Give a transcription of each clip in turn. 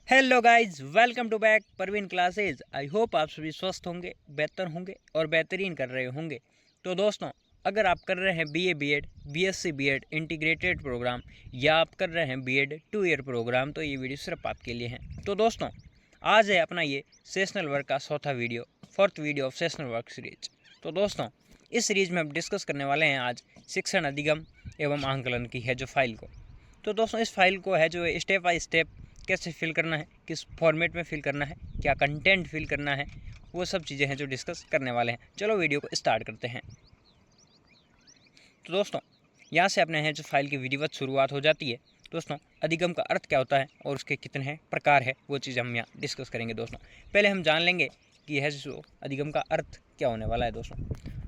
Hello guys, welcome to back Parveen classes. I hope आप सभी स्वस्थ होंगे, बेहतर होंगे और बेहतरीन कर रहे होंगे। तो दोस्तों, अगर आप कर रहे हैं BA BEd, BSc BEd integrated programme या आप कर रहे हैं बीएड 2 ईयर प्रोग्राम, तो ये वीडियो सिर्फ आपके लिए है। तो दोस्तों, आज है अपना ये सेशनल वर्क का चौथा video, fourth video of sessional work series. तो दोस्तों, इस सीरीज में हम डिस्कस करने वाले हैं आज शिक्षण अधिगम एवं आंकलन की है जो फाइल को। तो दोस्तों, इस फाइल को है जो स्टेप बाय स्टेप कैसे फिल करना है, किस फॉर्मेट में फिल करना है, क्या कंटेंट फिल करना है, वो सब चीज़ें हैं जो डिस्कस करने वाले हैं। चलो वीडियो को स्टार्ट करते हैं। तो दोस्तों, यहाँ से अपने हैं जो फाइल की विधिवत शुरुआत हो जाती है। दोस्तों, अधिगम का अर्थ क्या होता है और उसके कितने हैं प्रकार है, वो चीज़ हम यहाँ डिस्कस करेंगे। दोस्तों, पहले हम जान लेंगे कि यह जो अधिगम का अर्थ क्या होने वाला है। दोस्तों,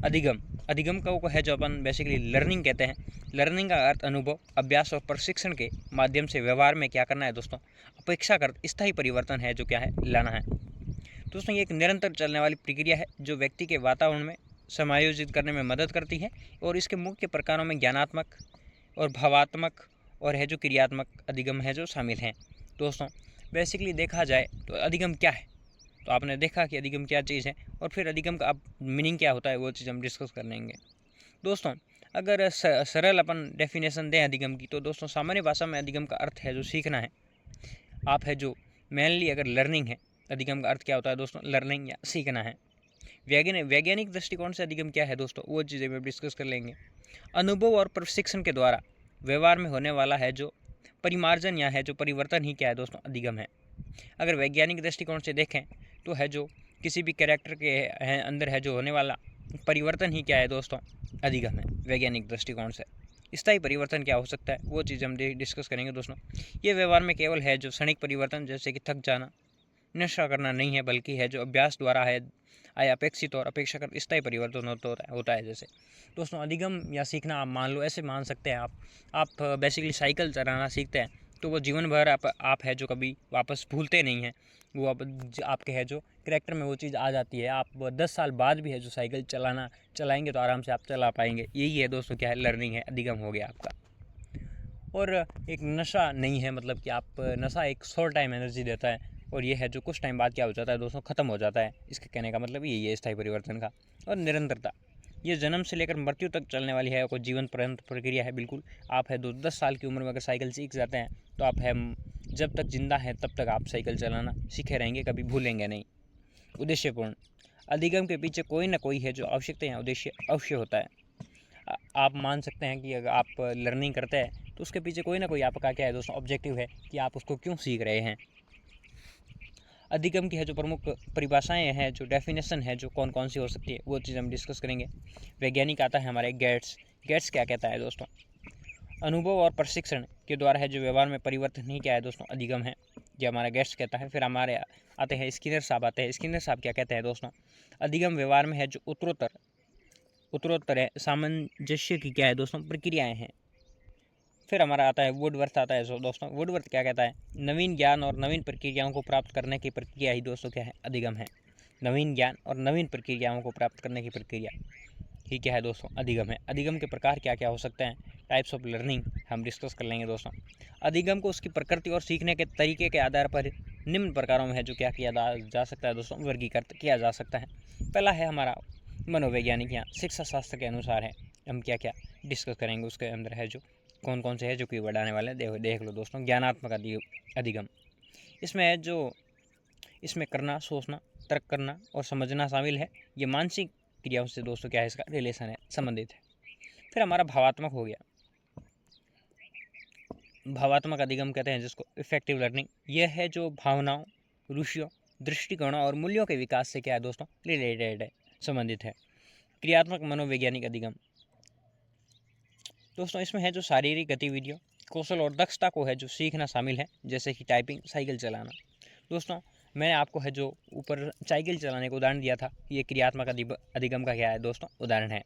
अधिगम अधिगम को है जो अपन बेसिकली लर्निंग कहते हैं। लर्निंग का अर्थ अनुभव, अभ्यास और प्रशिक्षण के माध्यम से व्यवहार में क्या करना है। दोस्तों, अपेक्षाकृत स्थायी परिवर्तन है जो क्या है, लाना है। दोस्तों, ये एक निरंतर चलने वाली प्रक्रिया है जो व्यक्ति के वातावरण में समायोजित करने में मदद करती है और इसके मुख्य प्रकारों में ज्ञानात्मक और भावात्मक और है जो क्रियात्मक अधिगम है जो शामिल हैं। दोस्तों, बेसिकली देखा जाए तो अधिगम क्या है, तो आपने देखा कि अधिगम क्या चीज़ है और फिर अधिगम का अब मीनिंग क्या होता है, वो चीज़ हम डिस्कस कर लेंगे। दोस्तों, अगर सरल अपन डेफिनेशन दें अधिगम की, तो दोस्तों सामान्य भाषा में अधिगम का अर्थ है जो सीखना है। आप है जो मेनली अगर लर्निंग है, अधिगम का अर्थ क्या होता है दोस्तों, लर्निंग या सीखना है। वैज्ञानिक दृष्टिकोण से अधिगम क्या है दोस्तों, वो चीज़ें में डिस्कस कर लेंगे। अनुभव और प्रशिक्षण के द्वारा व्यवहार में होने वाला है जो परिमार्जन या है जो परिवर्तन ही क्या है दोस्तों, अधिगम है। अगर वैज्ञानिक दृष्टिकोण से देखें तो है जो किसी भी कैरेक्टर के हैं अंदर है जो होने वाला परिवर्तन ही क्या है दोस्तों, अधिगम है वैज्ञानिक दृष्टिकोण से। स्थायी परिवर्तन क्या हो सकता है, वो चीज़ हम डिस्कस करेंगे। दोस्तों, ये व्यवहार में केवल है जो क्षणिक परिवर्तन जैसे कि थक जाना, नशा करना नहीं है, बल्कि है जो अभ्यास द्वारा है अपेक्षित और अपेक्षाकृत स्थायी परिवर्तन होता है। जैसे दोस्तों, अधिगम या सीखना आप मान लो ऐसे मान सकते हैं। आप बेसिकली साइकिल चलाना सीखते हैं तो वो जीवन भर आप है जो कभी वापस भूलते नहीं हैं। वो आपके है जो करेक्टर में वो चीज़ आ जाती है। आप 10 साल बाद भी है जो साइकिल चलाएंगे तो आराम से आप चला पाएंगे। यही है दोस्तों क्या है, लर्निंग है, अधिगम हो गया आपका। और एक नशा नहीं है, मतलब कि आप नशा एक शॉर्ट टाइम एनर्जी देता है और ये है जो कुछ टाइम बाद क्या हो जाता है दोस्तों, ख़त्म हो जाता है। इसके कहने का मतलब यही है स्थायी परिवर्तन का। और निरंतरता, ये जन्म से लेकर मृत्यु तक चलने वाली है, कोई जीवन पर्यंत प्रक्रिया है। बिल्कुल, आप है 10 साल की उम्र में अगर साइकिल सीख जाते हैं तो आप है जब तक जिंदा हैं तब तक आप साइकिल चलाना सीखे रहेंगे, कभी भूलेंगे नहीं। उद्देश्यपूर्ण, अधिगम के पीछे कोई ना कोई है जो आवश्यकता या उद्देश्य अवश्य होता है। आप मान सकते हैं कि अगर आप लर्निंग करते हैं तो उसके पीछे कोई ना कोई आपका क्या है दोस्तों, ऑब्जेक्टिव है कि आप उसको क्यों सीख रहे हैं। अधिगम की है जो प्रमुख परिभाषाएं हैं, जो डेफिनेशन है, जो कौन कौन सी हो सकती है, वो चीज़ हम डिस्कस करेंगे। वैज्ञानिक आता है हमारे गेट्स क्या कहता है दोस्तों, अनुभव और प्रशिक्षण के द्वारा है जो व्यवहार में परिवर्तन ही क्या है दोस्तों, अधिगम है, ये हमारा गेट्स कहता है। फिर हमारे आते हैं स्किनर साहब आते हैं। स्किनर साहब क्या कहते हैं दोस्तों, अधिगम व्यवहार में है जो उत्तरोत्तर है सामंजस्य की क्या है दोस्तों, प्रक्रियाएं हैं। फिर हमारा आता है वुडवर्थ आता है। दोस्तों, वुडवर्थ क्या कहता है, नवीन ज्ञान और नवीन प्रक्रियाओं को प्राप्त करने की प्रक्रिया ही दोस्तों क्या है, अधिगम है। नवीन ज्ञान और नवीन प्रक्रियाओं को प्राप्त करने की प्रक्रिया ही क्या है दोस्तों, अधिगम है। अधिगम के प्रकार क्या क्या हो सकते हैं, टाइप्स ऑफ लर्निंग हम डिस्कस कर लेंगे दोस्तों। अधिगम को उसकी प्रकृति और सीखने के तरीके के आधार पर निम्न प्रकारों में है जो क्या किया जा सकता है दोस्तों, वर्गीकृत किया जा सकता है। पहला है हमारा मनोवैज्ञानिक या शिक्षा शास्त्र के अनुसार है। हम क्या क्या डिस्कस करेंगे, उसके अंदर है जो कौन कौन से है जो कि बढ़ाने वाले हैं, देख लो दोस्तों। ज्ञानात्मक अधिगम, इसमें है जो इसमें करना, सोचना, तर्क करना और समझना शामिल है। ये मानसिक क्रियाओं से दोस्तों क्या है, इसका रिलेशन है, संबंधित है। फिर हमारा भावात्मक हो गया। भावात्मक अधिगम कहते हैं जिसको इफेक्टिव लर्निंग। यह है जो भावनाओं, रुचियों, दृष्टिकोणों और मूल्यों के विकास से क्या है दोस्तों, रिलेटेड है, संबंधित है। क्रियात्मक मनोवैज्ञानिक अधिगम, दोस्तों इसमें है जो शारीरिक गतिविधियों, कौशल और दक्षता को है जो सीखना शामिल है, जैसे कि टाइपिंग, साइकिल चलाना। दोस्तों, मैंने आपको है जो ऊपर साइकिल चलाने का उदाहरण दिया था, ये क्रियात्मक अधिगम का क्या है दोस्तों, उदाहरण है।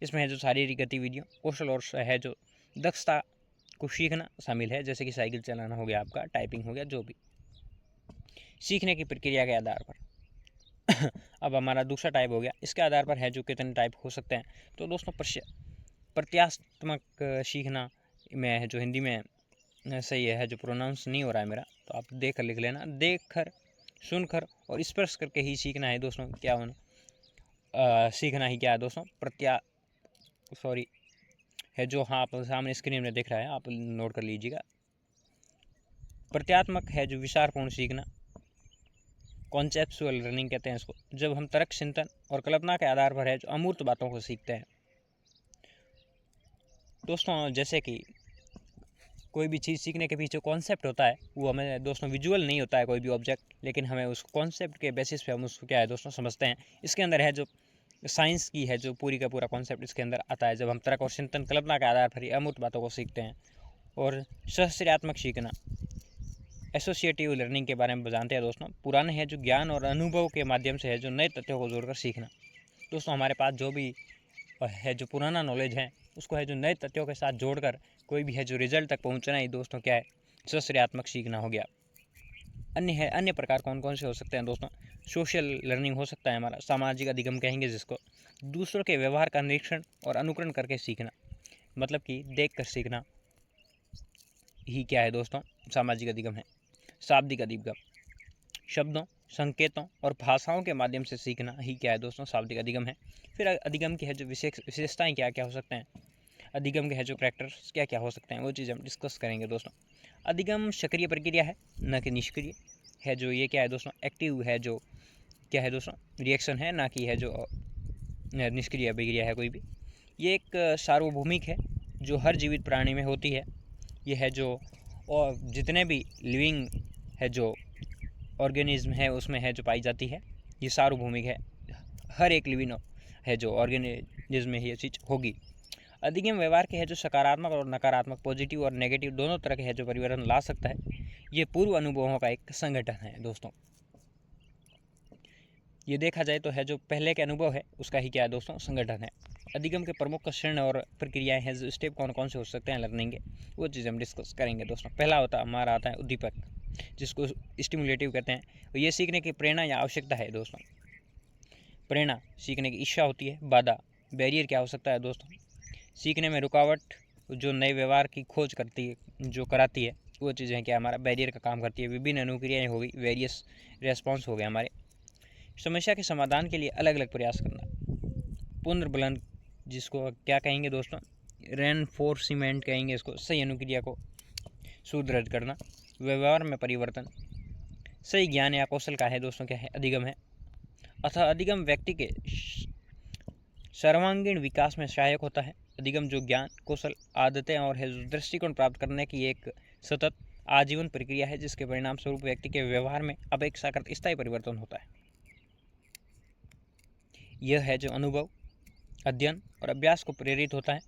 इसमें है जो शारीरिक गतिविधियों, कौशल और है जो दक्षता को सीखना शामिल है, जैसे कि साइकिल चलाना हो गया आपका, टाइपिंग हो गया, जो भी सीखने की प्रक्रिया के आधार पर। अब हमारा दूसरा टाइप हो गया, इसके आधार पर है जो कितने टाइप हो सकते हैं। तो दोस्तों, प्रत्यात्मक सीखना में है जो हिंदी में सही है जो प्रोनाउंस नहीं हो रहा है मेरा, तो आप देख कर लिख लेना। देख कर, सुनकर और स्पर्श करके ही सीखना है दोस्तों। क्या होना सीखना ही क्या है दोस्तों, सॉरी है जो, हाँ आप सामने स्क्रीन में दिख रहा है, आप नोट कर लीजिएगा। प्रत्यात्मक है जो विचारपूर्ण सीखना, कॉन्सेप्चुअल लर्निंग कहते हैं इसको, जब हम तर्क चिंतन और कल्पना के आधार पर है जो अमूर्त बातों को सीखते हैं दोस्तों। जैसे कि कोई भी चीज़ सीखने के पीछे कॉन्सेप्ट होता है, वो हमें दोस्तों विजुअल नहीं होता है कोई भी ऑब्जेक्ट, लेकिन हमें उस कॉन्सेप्ट के बेसिस पे हम उसको क्या है दोस्तों समझते हैं। इसके अंदर है जो साइंस की है जो पूरी का पूरा कॉन्सेप्ट इसके अंदर आता है, जब हम तर्क और चिंतन कल्पना के आधार पर अमूर्त बातों को सीखते हैं। और सहस्रात्मक सीखना, एसोसिएटिव लर्निंग के बारे में जानते हैं दोस्तों। पुराने है जो ज्ञान और अनुभव के माध्यम से है जो नए तथ्यों को जोड़कर सीखना। दोस्तों हमारे पास जो भी है जो पुराना नॉलेज है, उसको है जो नए तथ्यों के साथ जोड़कर कोई भी है जो रिजल्ट तक पहुंचना ही दोस्तों क्या है, सहस्रात्मक सीखना हो गया। अन्य प्रकार कौन कौन से हो सकते हैं दोस्तों। सोशल लर्निंग हो सकता है हमारा, सामाजिक अधिगम कहेंगे जिसको, दूसरों के व्यवहार का निरीक्षण और अनुकरण करके सीखना, मतलब कि देख कर सीखना ही क्या है दोस्तों, सामाजिक अधिगम है। शाब्दिक अधिगम, शब्दों, संकेतों और भाषाओं के माध्यम से सीखना ही क्या है दोस्तों, शाब्दिक अधिगम है। फिर अधिगम की है जो विशेषताएं क्या क्या हो सकते हैं, अधिगम के है जो करैक्टर्स क्या क्या हो सकते हैं, वो चीज़ हम डिस्कस करेंगे दोस्तों। अधिगम सक्रिय प्रक्रिया है न कि निष्क्रिय है, जो ये क्या है दोस्तों, एक्टिव है जो क्या है दोस्तों, रिएक्शन है, ना कि है जो निष्क्रिय प्रक्रिया है कोई भी। ये एक सार्वभौमिक है जो हर जीवित प्राणी में होती है। ये है जो और जितने भी लिविंग है जो ऑर्गेनिज्म है उसमें है जो पाई जाती है, ये सार्वभौमिक है, हर एक लिविंग है जो ऑर्गेनिज्म में ये चीज़ होगी। अधिगम व्यवहार के है जो सकारात्मक और नकारात्मक, पॉजिटिव और नेगेटिव दोनों तरह के है जो परिवर्तन ला सकता है। ये पूर्व अनुभवों का एक संगठन है दोस्तों। ये देखा जाए तो है जो पहले के अनुभव है उसका ही क्या है दोस्तों, संगठन है। अधिगम के प्रमुख क्षण और प्रक्रियाएं हैं, जो स्टेप कौन कौन से हो सकते हैं लर्निंग के, वो चीज़ हम डिस्कस करेंगे दोस्तों। पहला हमारा आता है उद्दीपक, जिसको स्टिमुलेटिव कहते हैं। तो ये सीखने की प्रेरणा या आवश्यकता है दोस्तों। प्रेरणा सीखने की इच्छा होती है। बाधा, बैरियर क्या हो सकता है दोस्तों, सीखने में रुकावट, जो नए व्यवहार की खोज करती है, जो कराती है, वो चीज़ें क्या हमारा बैरियर का काम करती है। विभिन्न अनुक्रियाएँ हो गई, वेरियस रेस्पॉन्स हो गए हमारे। समस्या के समाधान के लिए अलग अलग प्रयास करना। पुनर्बलन, जिसको क्या कहेंगे दोस्तों, रेनफोर्समेंट कहेंगे इसको, सही अनुक्रिया को सुदृढ़ करना। व्यवहार में परिवर्तन, सही ज्ञान या कौशल का है दोस्तों क्या है, अधिगम है। अतः अधिगम व्यक्ति के सर्वांगीण विकास में सहायक होता है। अधिगम जो ज्ञान, कौशल, आदतें और है दृष्टिकोण प्राप्त करने की एक सतत आजीवन प्रक्रिया है, जिसके परिणाम स्वरूप व्यक्ति के व्यवहार में अपेक्षाकृत स्थायी परिवर्तन होता है। यह है जो अनुभव, अध्ययन और अभ्यास को प्रेरित होता है,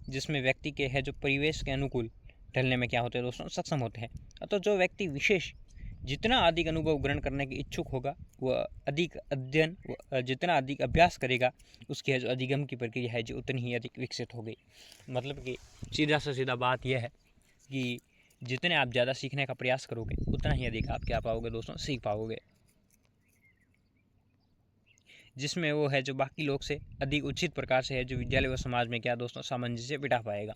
जिसमें व्यक्ति के है जो परिवेश के अनुकूल ढलने में क्या होते हैं दोस्तों, सक्षम होते हैं। अतः जो व्यक्ति विशेष जितना अधिक अनुभव ग्रहण करने की इच्छुक होगा, वह अधिक अध्ययन, जितना अधिक अभ्यास करेगा, उसकी है जो अधिगम की प्रक्रिया है जो उतनी ही अधिक विकसित होगी। मतलब कि सीधा से सीधा बात यह है कि जितने आप ज़्यादा सीखने का प्रयास करोगे, उतना ही अधिक आप क्या पाओगे दोस्तों, सीख पाओगे, जिसमें वो है जो बाकी लोग से अधिक उचित प्रकार से है जो विद्यालय व समाज में क्या दोस्तों, सामंजस्य बिठा पाएगा।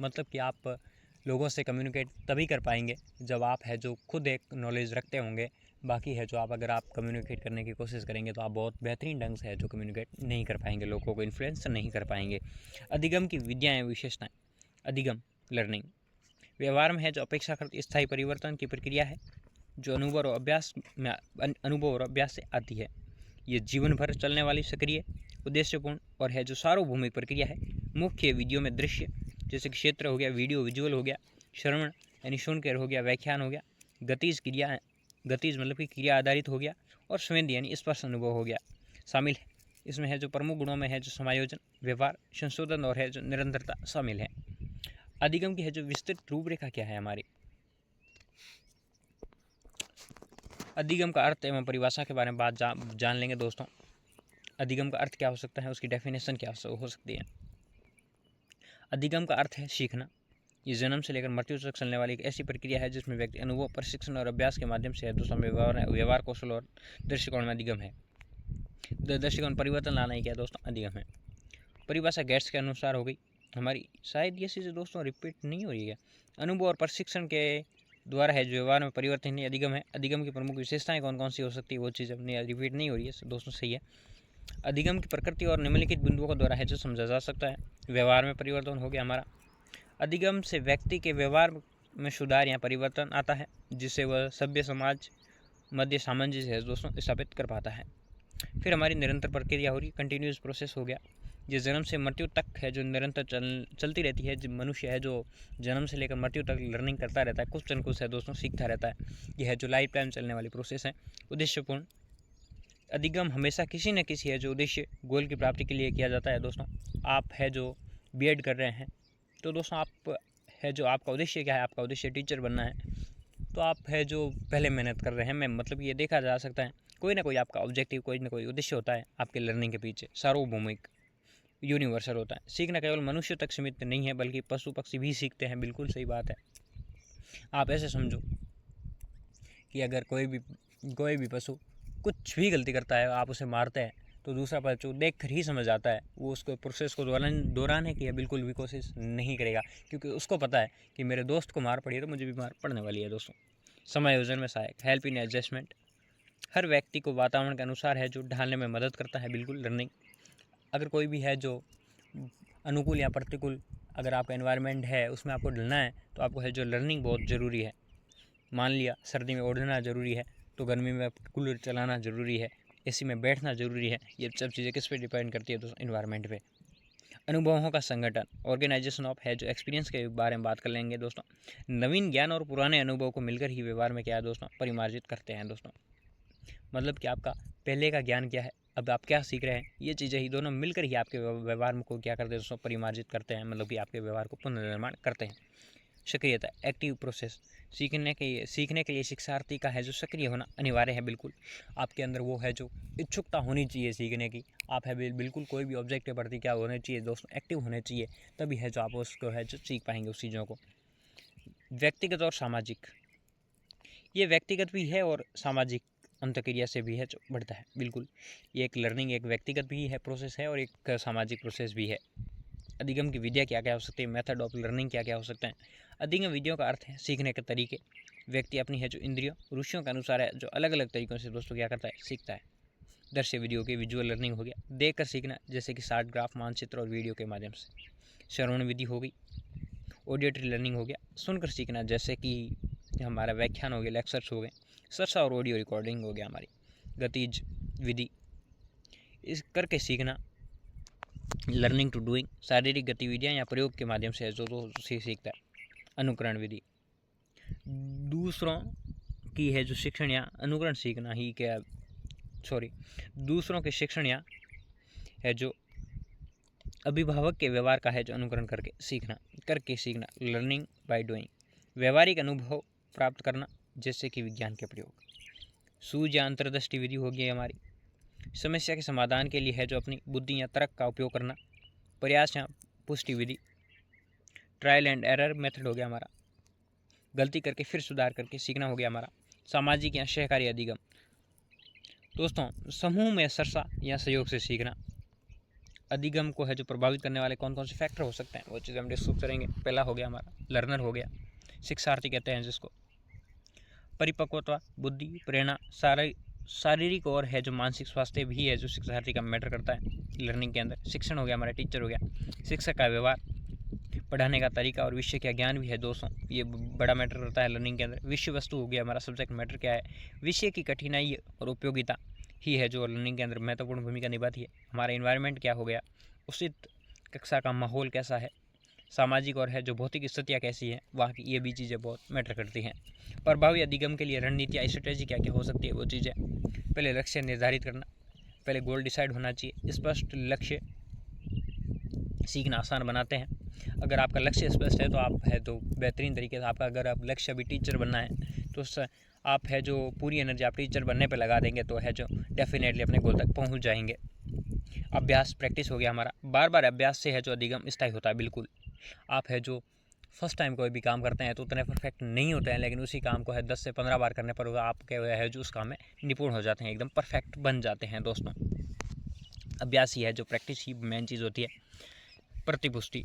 मतलब कि आप लोगों से कम्युनिकेट तभी कर पाएंगे जब आप है जो खुद एक नॉलेज रखते होंगे। बाकी है जो अगर आप कम्युनिकेट करने की कोशिश करेंगे तो आप बहुत बेहतरीन ढंग से है जो कम्युनिकेट नहीं कर पाएंगे, लोगों को इन्फ्लुएंस नहीं कर पाएंगे। अधिगम की विद्याएँ विशेषताएँ। अधिगम लर्निंग व्यवहार में है जो अपेक्षाकृत स्थायी परिवर्तन की प्रक्रिया है, जो अनुभव और अभ्यास से आती है। ये जीवन भर चलने वाली सक्रिय, उद्देश्यपूर्ण और है जो सार्वभौमिक प्रक्रिया है। मुख्य वीडियो में दृश्य जैसे क्षेत्र हो गया, वीडियो विजुअल हो गया, श्रवण यानी सुनकर हो गया, व्याख्यान हो गया, गतिज मतलब कि क्रिया आधारित हो गया, और संवेदी यानी स्पर्श अनुभव हो गया शामिल है। इसमें है जो प्रमुख गुणों में है जो समायोजन, व्यवहार, संशोधन और है जो निरंतरता शामिल है। अधिगम की है जो विस्तृत रूपरेखा क्या है हमारी। अधिगम का अर्थ एवं परिभाषा के बारे में बात जान लेंगे दोस्तों। अधिगम का अर्थ क्या हो सकता है, उसकी डेफिनेशन क्या हो सकती है। अधिगम का अर्थ है सीखना। ये जन्म से लेकर मृत्यु तक चलने वाली एक ऐसी प्रक्रिया है जिसमें व्यक्ति अनुभव, प्रशिक्षण और अभ्यास के माध्यम से दूसरों में व्यवहार कौशल और दृष्टिकोण में अधिगम है। दृष्टिकोण परिवर्तन लाना ही क्या दोस्तों, अधिगम है। परिभाषा गेट्स के अनुसार हो गई, हमारी शायद ये चीज़ें दोस्तों रिपीट नहीं हो रही है। अनुभव और प्रशिक्षण के द्वारा है जो व्यवहार में परिवर्तन ही अधिगम है। अधिगम की प्रमुख विशेषताएं कौन कौन सी हो सकती है, वो चीज़ अपनी रिपीट नहीं हो रही है दोस्तों, सही है। अधिगम की प्रकृति और निम्नलिखित बिंदुओं के द्वारा है जो समझा जा सकता है। व्यवहार में परिवर्तन हो गया हमारा। अधिगम से व्यक्ति के व्यवहार में सुधार या परिवर्तन आता है, जिससे वह सभ्य समाज मध्य सामंजस्य है दोस्तों स्थापित कर पाता है। फिर हमारी निरंतर प्रक्रिया हो रही, कंटिन्यूस प्रोसेस हो गया। ये जन्म से मृत्यु तक है जो निरंतर चलती रहती है। जो मनुष्य है जो जन्म से लेकर मृत्यु तक लर्निंग करता रहता है, कुछ न कुछ है दोस्तों सीखता रहता है। यह है जो लाइफ टाइम चलने वाली प्रोसेस है। उद्देश्यपूर्ण अधिगम हमेशा किसी न किसी है जो उद्देश्य गोल की प्राप्ति के लिए किया जाता है दोस्तों। आप है जो बीएड कर रहे हैं तो दोस्तों आप है जो आपका उद्देश्य क्या है, आपका उद्देश्य टीचर बनना है, तो आप है जो पहले मेहनत कर रहे हैं। मैं मतलब ये देखा जा सकता है कोई ना कोई आपका ऑब्जेक्टिव, कोई ना कोई उद्देश्य होता है आपके लर्निंग के पीछे, सार्वभौमिक यूनिवर्सल होता है। सीखना केवल मनुष्य तक सीमित नहीं है बल्कि पशु पक्षी भी सीखते हैं, बिल्कुल सही बात है। आप ऐसे समझो कि अगर कोई भी पशु कुछ भी गलती करता है, आप उसे मारते हैं तो दूसरा पशु देख कर ही समझ आता है, वो उसको प्रोसेस को दोहराने की बिल्कुल भी कोशिश नहीं करेगा, क्योंकि उसको पता है कि मेरे दोस्त को मार पड़ी है तो मुझे भी मार पड़ने वाली है दोस्तों। समायोजन में सहायक, हेल्प इन एडजस्टमेंट, हर व्यक्ति को वातावरण के अनुसार है जो ढालने में मदद करता है, बिल्कुल लर्निंग। अगर कोई भी है जो अनुकूल या प्रतिकूल अगर आपका एनवायरनमेंट है उसमें आपको ढलना है तो आपको है जो लर्निंग बहुत ज़रूरी है। मान लिया सर्दी में ओढ़ना ज़रूरी है तो गर्मी में कूलर चलाना ज़रूरी है, एसी में बैठना ज़रूरी है। ये सब चीज़ें किस पे डिपेंड करती है दोस्तों, इन्वायरमेंट पे। अनुभवों का संगठन, ऑर्गेनाइजेशन ऑफ है जो एक्सपीरियंस के बारे में बात कर लेंगे दोस्तों। नवीन ज्ञान और पुराने अनुभव को मिलकर ही व्यवहार में क्या है दोस्तों, परिमार्जित करते हैं दोस्तों। मतलब कि आपका पहले का ज्ञान क्या है, अब आप क्या सीख रहे हैं, ये चीज़ें ही दोनों मिलकर ही आपके व्यवहार में को क्या करते हैं दोस्तों, परिमार्जित करते हैं। मतलब कि आपके व्यवहार को पुनर्निर्माण करते हैं। सक्रियता, एक्टिव प्रोसेस, सीखने के लिए शिक्षार्थी का है जो सक्रिय होना अनिवार्य है, बिल्कुल। आपके अंदर वो है जो इच्छुकता होनी चाहिए सीखने की। आप है बिल्कुल कोई भी ऑब्जेक्ट के प्रति क्या होने चाहिए दोस्तों, एक्टिव होने चाहिए, तभी है जो आप उसको है जो सीख पाएंगे उस चीज़ों को। व्यक्तिगत और सामाजिक, ये व्यक्तिगत भी है और सामाजिक अंतक्रिया से भी है जो बढ़ता है, बिल्कुल। ये एक लर्निंग एक व्यक्तिगत भी है प्रोसेस है और एक सामाजिक प्रोसेस भी है। अधिगम की विद्या क्या क्या हो सकती है, मेथड ऑफ लर्निंग क्या क्या हो सकते हैं। अधिगम विधियों का अर्थ है सीखने के तरीके। व्यक्ति अपनी है जो इंद्रियों रुचियों के अनुसार है जो अलग अलग तरीकों से दोस्तों क्या करता है, सीखता है। दृश्य वीडियो की विजुअल लर्निंग हो गया, देख कर सीखना, जैसे कि चार्ट, ग्राफ, मानचित्र और वीडियो के माध्यम से। श्रवण विधि हो गई। ऑडियोटरी लर्निंग हो गया, सुनकर सीखना, जैसे कि हमारा व्याख्यान हो गया, लेक्चर्स हो गए। सर्चा और ऑडियो रिकॉर्डिंग हो गया हमारी। गतिज विधि, इस करके सीखना, लर्निंग टू डूइंग, शारीरिक गतिविधियाँ या प्रयोग के माध्यम से जो सीखता है। अनुकरण विधि, दूसरों की है जो शिक्षण या अनुकरण सीखना ही क्या दूसरों के शिक्षण या है जो अभिभावक के व्यवहार का है जो अनुकरण करके सीखना, लर्निंग बाय डूइंग। व्यवहारिक अनुभव प्राप्त करना, जैसे कि विज्ञान के प्रयोग। सूझ या अंतर्दृष्टि विधि होगी हमारी, समस्या के समाधान के लिए है जो अपनी बुद्धि या तर्क का उपयोग करना। प्रयास या पुष्टि विधि, ट्रायल एंड एरर मेथड हो गया हमारा, गलती करके फिर सुधार करके सीखना हो गया हमारा। सामाजिक या सहकारी अधिगम, दोस्तों समूह में चर्चा या सहयोग से सीखना। अधिगम को है जो प्रभावित करने वाले कौन कौन से फैक्टर हो सकते हैं, वो चीज़ हम डिस्कस करेंगे। पहला हो गया हमारा लर्नर हो गया, शिक्षार्थी कहते हैं जिसको। परिपक्वता, बुद्धि, प्रेरणा, शारीरिक और है जो मानसिक स्वास्थ्य भी है जो शिक्षार्थी का मैटर करता है लर्निंग के अंदर। शिक्षण हो गया हमारा, टीचर हो गया। शिक्षक का व्यवहार, पढ़ाने का तरीका और विषय का ज्ञान भी है दोस्तों, ये बड़ा मैटर करता है लर्निंग के अंदर। विषय वस्तु हो गया हमारा, सब्जेक्ट मैटर क्या है, विषय की कठिनाई और उपयोगिता ही है जो लर्निंग के अंदर महत्वपूर्ण भूमिका निभाती है। हमारा इन्वायरमेंट क्या हो गया, उचित कक्षा का माहौल कैसा है, सामाजिक और है जो भौतिक स्थितियाँ कैसी हैं वहाँ की, ये भी चीज़ें बहुत मैटर करती हैं। प्रभावी अधिगम के लिए रणनीतियाँ, स्ट्रेटेजी क्या क्या हो सकती है, वो चीज़ें। पहले लक्ष्य निर्धारित करना, पहले गोल डिसाइड होना चाहिए। स्पष्ट लक्ष्य सीखना आसान बनाते हैं। अगर आपका लक्ष्य स्पष्ट है तो आप है तो बेहतरीन तरीके से आपका, अगर आप लक्ष्य अभी टीचर बनना है तो आप है जो पूरी एनर्जी आप टीचर बनने पे लगा देंगे तो है जो डेफिनेटली अपने गोल तक पहुंच जाएंगे। अभ्यास, प्रैक्टिस हो गया हमारा, बार बार अभ्यास से है जो अधिगम स्थायी होता है, बिल्कुल। आप है जो फर्स्ट टाइम कोई भी काम करते हैं तो उतने परफेक्ट नहीं होते हैं, लेकिन उसी काम को है 10 से 15 बार करने पर आप क्या है जो उस काम में निपुण हो जाते हैं, एकदम परफेक्ट बन जाते हैं दोस्तों। अभ्यास ही है जो प्रैक्टिस ही मेन चीज़ होती है। प्रतिपुष्टि,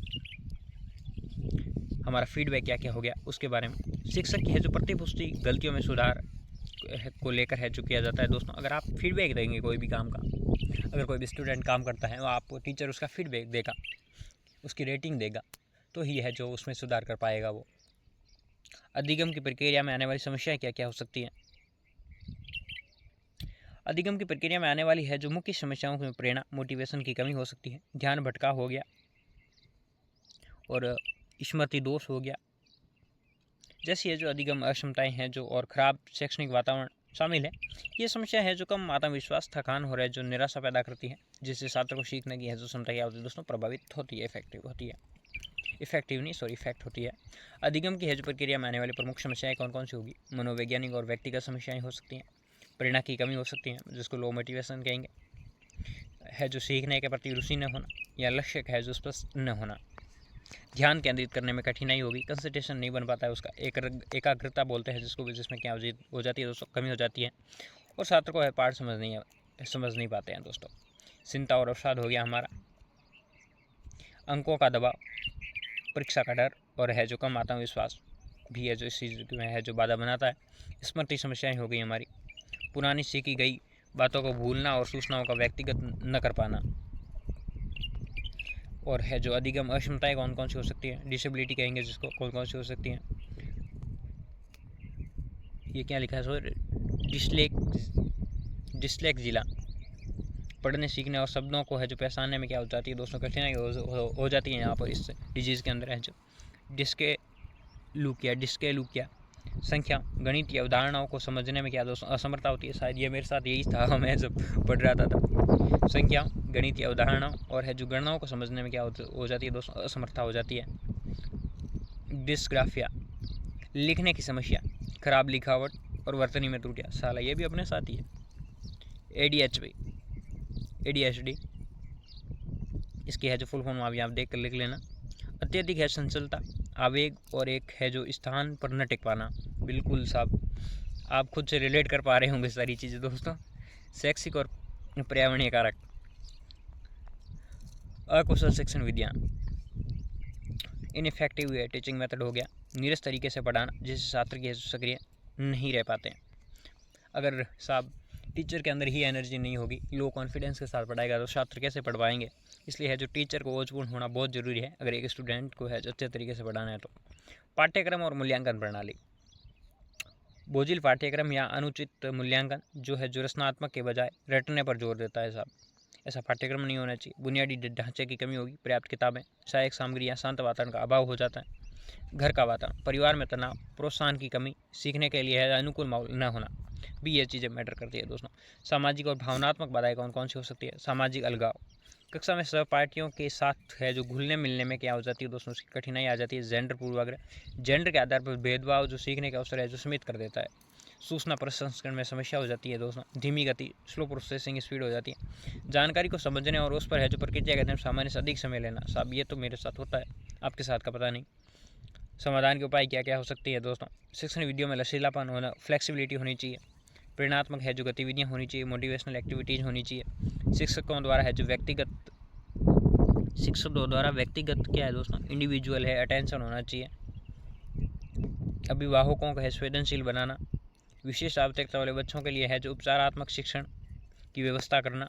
हमारा फीडबैक क्या क्या हो गया उसके बारे में। शिक्षक की है जो प्रतिपुष्टि, गलतियों में सुधार को लेकर है जो किया जाता है दोस्तों। अगर आप फीडबैक देंगे कोई भी काम का, अगर कोई भी स्टूडेंट काम करता है और आपको टीचर उसका फीडबैक देगा, उसकी रेटिंग देगा, तो ही है जो उसमें सुधार कर पाएगा वो। अधिगम की प्रक्रिया में आने वाली समस्याएं क्या क्या हो सकती हैं। अधिगम की प्रक्रिया में आने वाली है जो मुख्य समस्याओं में प्रेरणा, मोटिवेशन की कमी हो सकती है, ध्यान भटकाव हो गया और स्मृति दोष हो गया, जैसी है जो अधिगम अक्षमताएं हैं जो, और खराब शैक्षणिक वातावरण शामिल है। ये समस्या है जो कम आत्मविश्वास, थकान हो रहा है जो निराशा पैदा करती है, जिससे छात्र को सीखने की है जो क्षमता क्या होती है दोस्तों, प्रभावित होती है, इफेक्ट होती है। अधिगम की है जो प्रक्रिया में आने वाली प्रमुख समस्याएं कौन कौन सी होगी। मनोवैज्ञानिक और व्यक्तिगत समस्याएं हो सकती हैं, प्रेरणा की कमी हो सकती है जिसको लो मोटिवेशन कहेंगे, है जो सीखने के प्रति रुचि न होना या लक्ष्य है जो स्पष्ट न होना, ध्यान केंद्रित करने में कठिनाई होगी, कंसंट्रेशन नहीं बन पाता है उसका, एकाग्रता बोलते हैं जिसको, जिसमें क्या हो जाती है दोस्तों, कमी हो जाती है, और छात्र को है पाठ समझ नहीं पाते हैं दोस्तों। चिंता और अवसाद हो गया हमारा, अंकों का दबाव, परीक्षा का डर, और है जो कम आत्मविश्वास भी है जो इस चीज़ में है जो बाधा बनाता है। स्मृति समस्याएं हो गई हमारी, पुरानी सीखी गई बातों को भूलना और सूचनाओं का व्यक्तिगत न कर पाना, और है जो अधिगम अक्षमताएं कौन कौन सी हो सकती हैं, डिसेबिलिटी कहेंगे जिसको, कौन कौन सी हो सकती हैं। ये क्या लिखा है सर, डिस्लेक्सिया, पढ़ने सीखने और शब्दों को है जो पहचानने में क्या हो जाती है दोस्तों, कठिनाई हो जाती है यहाँ पर इस डिजीज़ के अंदर है जो। डिस्केलुकिया, संख्या, गणित या उदाहरणों को समझने में क्या दोस्तों असमर्थता होती है। शायद ये मेरे साथ यही था, मैं जब पढ़ रहा था तब। संख्या, गणित या उदाहरणों और है जो गणनाओं को समझने में क्या हो जाती है दोस्तों, असमर्थता हो जाती है। डिस्ग्राफिया, लिखने की समस्या, खराब लिखावट और वर्तनी में त्रुटियाँ, साला ये भी अपने साथ ही है। ADHD, इसकी है जो फुल फॉर्म अभी आप देख कर लिख लेना। अत्यधिक है संचलता, आवेग और एक है जो स्थान पर न टिक पाना। बिल्कुल साहब, आप खुद से रिलेट कर पा रहे होंगे सारी चीज़ें दोस्तों। शैक्षिक और पर्यावरणीय कारक, अकुशल शिक्षण विधियाँ, इनफेक्टिव टीचिंग मेथड हो गया, नीरस तरीके से पढ़ाना जिससे छात्र की सक्रिय नहीं रह पाते हैं। अगर साहब टीचर के अंदर ही एनर्जी नहीं होगी, लो कॉन्फिडेंस के साथ पढ़ाएगा तो छात्र कैसे पढ़ पाएंगे। इसलिए है जो टीचर को ओजपूर्ण होना बहुत ज़रूरी है अगर एक स्टूडेंट को है जो अच्छे तरीके से पढ़ाना है तो। पाठ्यक्रम और मूल्यांकन प्रणाली, बोझिल पाठ्यक्रम या अनुचित मूल्यांकन जो है जो रचनात्मक के बजाय रटने पर जोर देता है साहब, ऐसा पाठ्यक्रम नहीं होना चाहिए। बुनियादी ढांचे की कमी होगी, पर्याप्त किताबें, सहायक सामग्री या शांत वातावरण का अभाव हो जाता है। घर का वातावरण, परिवार में तनाव, प्रोत्साहन की कमी, सीखने के लिए है अनुकूल माहौल न होना भी ये चीज़ें मैटर करती है दोस्तों। सामाजिक और भावनात्मक बाधाएं कौन कौन सी हो सकती है। सामाजिक अलगाव, कक्षा में सहपाठियों के साथ है जो घुलने मिलने में क्या हो जाती है दोस्तों, उसकी कठिनाई आ जाती है। जेंडर पूर्वाग्रह, जेंडर के आधार पर भेदभाव जो सीखने के अवसर है जो सीमित कर देता है। सूचना प्रसंस्करण में समस्या हो जाती है दोस्तों, धीमी गति, स्लो प्रोसेसिंग स्पीड हो जाती है। जानकारी को समझने और उस पर है जो प्रक्रिया करने में सामान्य से अधिक समय लेना, साहब ये तो मेरे साथ होता है, आपके साथ का पता नहीं। समाधान के उपाय क्या क्या हो सकती है दोस्तों। शिक्षण विधियों में लचीलापन होना, फ्लेक्सिबिलिटी होनी चाहिए, प्रेरणात्मक है जो गतिविधियाँ होनी चाहिए, मोटिवेशनल एक्टिविटीज़ होनी चाहिए। शिक्षकों द्वारा व्यक्तिगत क्या है दोस्तों, इंडिविजुअल है अटेंशन होना चाहिए। अभिभावकों को है संवेदनशील बनाना, विशेष आवश्यकता वाले बच्चों के लिए है जो उपचारात्मक शिक्षण की व्यवस्था करना,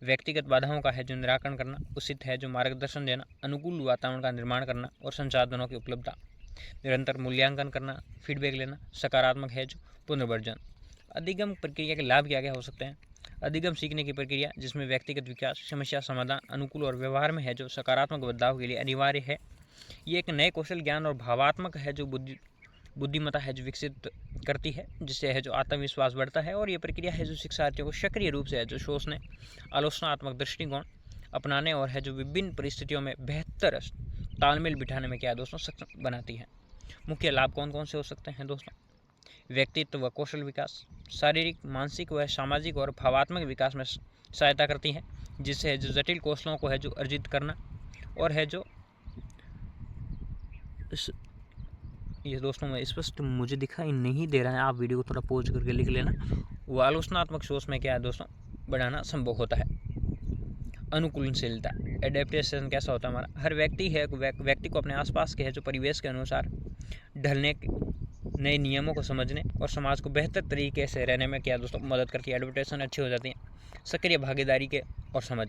व्यक्तिगत बाधाओं का है जो निराकरण करना, उचित है जो मार्गदर्शन देना, अनुकूल वातावरण का निर्माण करना और संसाधनों की उपलब्धता, निरंतर मूल्यांकन करना, फीडबैक लेना, सकारात्मक है जो पुनर्वर्जन। अधिगम प्रक्रिया के लाभ क्या क्या हो सकते हैं। अधिगम सीखने की प्रक्रिया जिसमें व्यक्तिगत विकास, समस्या समाधान, अनुकूल और व्यवहार में है जो सकारात्मक बदलाव के लिए अनिवार्य है। ये एक नए कौशल, ज्ञान और भावात्मक है जो बुद्धिमत्ता है जो विकसित करती है, जिससे है जो आत्मविश्वास बढ़ता है। और ये प्रक्रिया है जो शिक्षार्थियों को सक्रिय रूप से है जो सोचने, आलोचनात्मक दृष्टिकोण अपनाने और है जो विभिन्न परिस्थितियों में बेहतर तालमेल बिठाने में क्या है दोस्तों सक्षम बनाती है। मुख्य लाभ कौन कौन से हो सकते हैं दोस्तों। व्यक्तित्व व कौशल विकास, शारीरिक, मानसिक व सामाजिक और भावात्मक विकास में सहायता करती है, जिससे है जो जटिल कौशलों को है जो अर्जित करना और है जो ये दोस्तों में स्पष्ट मुझे दिखाई नहीं दे रहा है, आप वीडियो को थोड़ा पॉज करके लिख लेना। वो आलोचनात्मक सोच में क्या है दोस्तों बढ़ाना संभव होता है। अनुकूलनशीलता, एडेप्टेशन कैसा होता है हमारा, हर व्यक्ति को अपने आसपास के है जो परिवेश के अनुसार ढलने, नए नियमों को समझने और समाज को बेहतर तरीके से रहने में क्या दोस्तों मदद करती है। एडेप्टेशन अच्छी हो जाती है। सक्रिय भागीदारी के और समझ,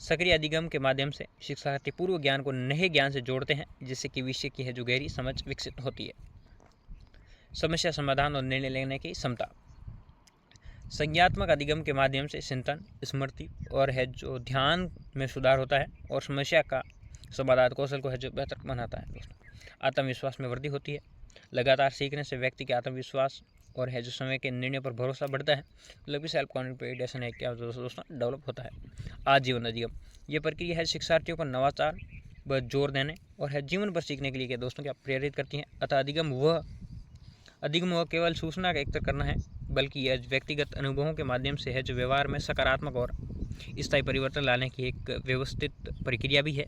सक्रिय अधिगम के माध्यम से शिक्षार्थी पूर्व ज्ञान को नए ज्ञान से जोड़ते हैं, जिससे कि विषय की है जो गहरी समझ विकसित होती है। समस्या समाधान और निर्णय लेने की क्षमता, संज्ञात्मक अधिगम के माध्यम से चिंतन, स्मृति और है जो ध्यान में सुधार होता है और समस्या का समाधान कौशल को है जो बेहतर बनाता है। दोस्तों आत्मविश्वास में वृद्धि होती है। लगातार सीखने से व्यक्ति के आत्मविश्वास और है जो समय के निर्णय पर भरोसा बढ़ता है, मतलब कि सेल्फ कॉन्फिडेंस है क्या दोस्तों डेवलप होता है। आजीवन अधिगम, ये प्रक्रिया है शिक्षार्थियों को नवाचार पर जोर देने और है जीवन पर सीखने के लिए क्या दोस्तों क्या प्रेरित करती है। अतः अधिगम वह केवल सूचना का एकत्र करना है, बल्कि यह व्यक्तिगत अनुभवों के माध्यम से है जो व्यवहार में सकारात्मक और स्थायी परिवर्तन लाने की एक व्यवस्थित प्रक्रिया भी है।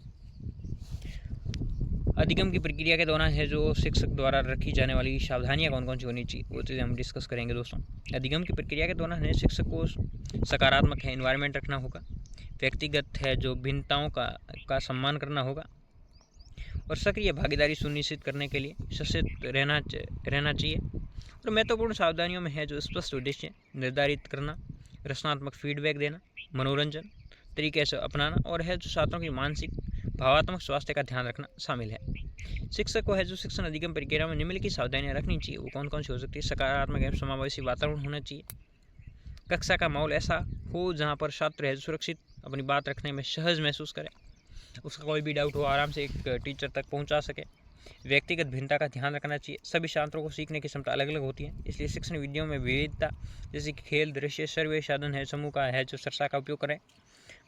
अधिगम की प्रक्रिया के दौरान है जो शिक्षक द्वारा रखी जाने वाली सावधानियां कौन कौन सी होनी चाहिए, वो चीज़ें हम डिस्कस करेंगे दोस्तों। अधिगम की प्रक्रिया के दौरान है शिक्षक को सकारात्मक है इन्वायरमेंट रखना होगा, व्यक्तिगत है जो भिन्नताओं का सम्मान करना होगा और सक्रिय भागीदारी सुनिश्चित करने के लिए सचेत रहना चाहिए। और महत्वपूर्ण सावधानियों में है जो स्पष्ट उद्देश्य निर्धारित करना, रचनात्मक फीडबैक देना, मनोरंजन तरीके से अपनाना और है जो छात्रों की मानसिक भावात्मक स्वास्थ्य का ध्यान रखना शामिल है। शिक्षक को है जो शिक्षण अधिगम प्रक्रिया में निम्नलिखित सावधानियां रखनी चाहिए, वो कौन कौन सी हो सकती है। सकारात्मक एवं समावेशी वातावरण होना चाहिए। कक्षा का माहौल ऐसा हो जहाँ पर छात्र है सुरक्षित अपनी बात रखने में सहज महसूस करे, उसका कोई भी डाउट हो आराम से एक टीचर तक पहुँचा सके। व्यक्तिगत भिन्नता का ध्यान रखना चाहिए। सभी छात्रों को सीखने की क्षमता अलग अलग होती है, इसलिए शिक्षण विधियों में विविधता जैसे कि खेल, दृश्य, सर्वे साधन है, समूह का है जो चर्चा का उपयोग करें,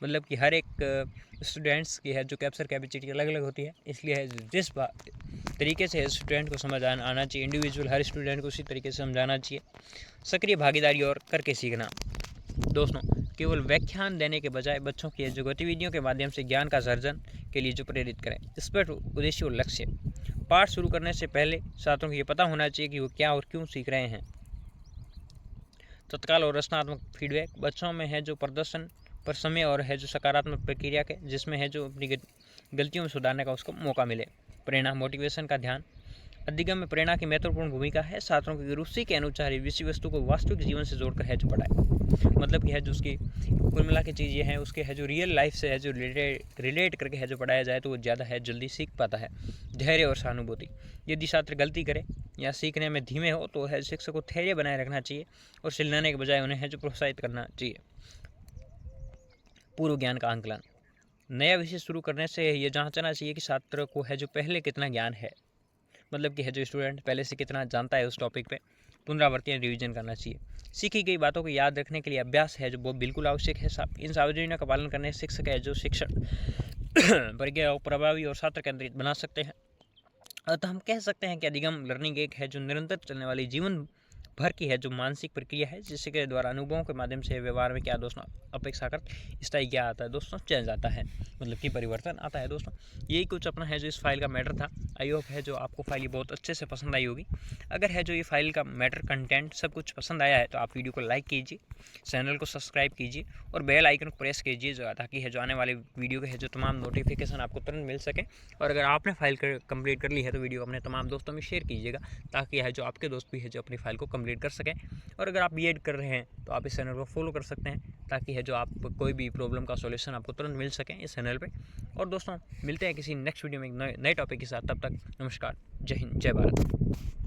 मतलब कि हर एक स्टूडेंट्स की है जो कैप्चर कैपेसिटी अलग अलग होती है, इसलिए जिस तरीके से स्टूडेंट को समझ आना चाहिए, इंडिविजुअल हर स्टूडेंट को उसी तरीके से समझाना चाहिए। सक्रिय भागीदारी और करके सीखना, दोस्तों केवल व्याख्यान देने के बजाय बच्चों की जो गतिविधियों के माध्यम से ज्ञान का सर्जन के लिए जो प्रेरित करें। इस पर उद्देश्य और लक्ष्य, पाठ शुरू करने से पहले छात्रों को ये पता होना चाहिए कि वो क्या और क्यों सीख रहे हैं। तत्काल और रचनात्मक फीडबैक, बच्चों में है जो प्रदर्शन पर समय और है जो सकारात्मक प्रक्रिया के जिसमें है जो अपनी गलतियों में सुधारने का उसको मौका मिले। प्रेरणा, मोटिवेशन का ध्यान, अधिगम में प्रेरणा की महत्वपूर्ण भूमिका है। छात्रों की रुचि के अनुसार विषय वस्तु को वास्तविक जीवन से जोड़कर है जो पढ़ाए, मतलब कि है जो उसकी कुल मिला के चीज़ ये हैं उसके है जो रियल लाइफ से है जो रिलेट करके है जो पढ़ाया जाए तो वो ज़्यादा है जल्दी सीख पाता है। धैर्य और सहानुभूति, यदि छात्र गलती करे या सीखने में धीमे हो तो है शिक्षक को धैर्य बनाए रखना चाहिए और चिल्लाने के बजाय उन्हें है जो प्रोत्साहित करना चाहिए। पूर्व ज्ञान का आंकलन, नया विषय शुरू करने से ये जांचना चाहिए कि छात्र को है जो पहले कितना ज्ञान है, मतलब कि है जो स्टूडेंट पहले से कितना जानता है उस टॉपिक पे। पुनरावृत्ति रिवीजन करना चाहिए। सीखी गई बातों को याद रखने के लिए अभ्यास है जो वो बिल्कुल आवश्यक है। इन सावधानियों का पालन करने से शिक्षक है जो शिक्षण प्रक्रिया को प्रभावी और छात्र केंद्रित बना सकते हैं। अतः हम कह सकते हैं कि अधिगम लर्निंग एक है जो निरंतर चलने वाली जीवन भर की है जो मानसिक प्रक्रिया है जिसके द्वारा अनुभवों के माध्यम से व्यवहार में क्या दोस्तों अपेक्षाकृत स्थायी क्या आता है दोस्तों, चेंज आता है, मतलब कि परिवर्तन आता है। दोस्तों यही कुछ अपना है जो इस फाइल का मैटर था। आई होप है जो आपको फाइल बहुत अच्छे से पसंद आई होगी। अगर है जो ये फाइल का मैटर कंटेंट सब कुछ पसंद आया है तो आप वीडियो को लाइक कीजिए, चैनल को सब्सक्राइब कीजिए और बेल आइकन को प्रेस कीजिए जो ताकि है जो आने वाले वीडियो के है जो तमाम नोटिफिकेशन आपको तुरंत मिल सके। और अगर आपने फाइल कंप्लीट कर ली है तो वीडियो अपने तमाम दोस्तों में शेयर कीजिएगा ताकि है जो आपके दोस्त भी है जो अपनी फाइल को कंप्लीट कर सकें। और अगर आप बीएड कर रहे हैं तो आप इस चैनल को फॉलो कर सकते हैं ताकि है जो आप कोई भी प्रॉब्लम का सॉल्यूशन आपको तुरंत मिल सके इस चैनल पे। और दोस्तों मिलते हैं किसी नेक्स्ट वीडियो में एक नए टॉपिक के साथ, तब तक नमस्कार, जय हिंद, जय भारत।